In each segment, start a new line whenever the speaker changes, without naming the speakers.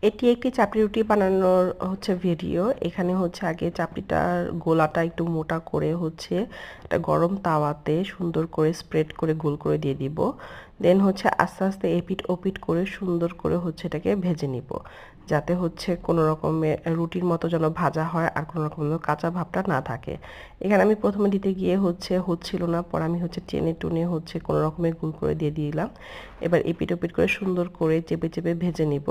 এটি একটি চাপড়ি রুটি বানানোর ভিডিও। এখানে আগে চাপড়িটার গোলাটা একটু মোটা করে একটা গরম তাওয়াতে সুন্দর করে স্প্রেড করে গোল করে দিয়ে দিব। দেন আস্তে আস্তে এপিট ওপিট করে সুন্দর করে এটাকে ভেজে নিব, যাতে কোনো রকমের রুটির মতো যেন ভাজা হয় আর কোনো রকম কাঁচা ভাবটা না থাকে। এখানে আমি প্রথমে দিতে গিয়ে হচ্ছিল না, পর আমি টেনে টুনে কোনো রকমের গোল করে দিয়ে দিলাম। এবার এপিট ওপিট করে সুন্দর করে চেপে চেপে ভেজে নিব।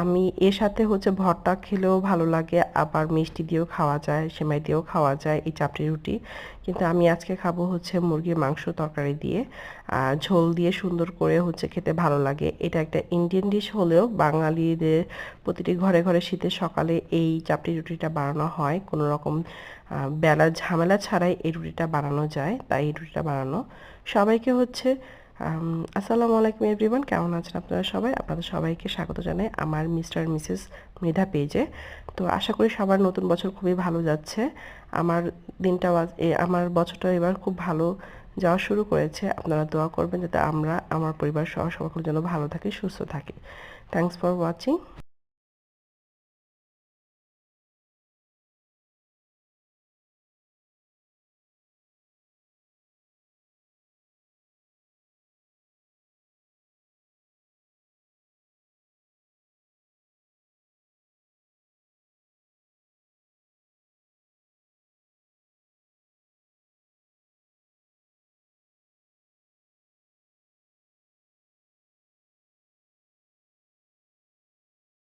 আমি এর সাথে ভর্তা খেলেও ভালো লাগে, আবার মিষ্টি দিয়েও খাওয়া যায়, সেমাই দিয়েও খাওয়া যায় এই চাপড়ি রুটি। কিন্তু আমি আজকে খাবো মুরগির মাংস তরকারি দিয়ে, আর ঝোল দিয়ে সুন্দর করে খেতে ভালো লাগে। এটা একটা ইন্ডিয়ান ডিশ হলেও বাঙালিদের প্রতিটি ঘরে ঘরে শীতের সকালে এই চাপড়ি রুটিটা বানানো হয়। কোনো রকম বেলার ঝামেলা ছাড়াই এই রুটিটা বানানো যায়, তাই এই রুটিটা বানানো। সবাইকে আসসালামু আলাইকুম এভরিওয়ান, কেমন আছেন আপনারা সবাই? আপনাদের সবাইকে স্বাগত জানাই আমার মিস্টার মিসেস মৃধা পেজে। তো আশা করি সবার নতুন বছর খুবই ভালো যাচ্ছে। আমার আমার বছরটা এবার খুব ভালো যাওয়া শুরু করেছে। আপনারা দোয়া করবেন যাতে আমরা, আমার পরিবার সহ সকলে যেন ভালো থাকি, সুস্থ থাকি। Thanks for watching.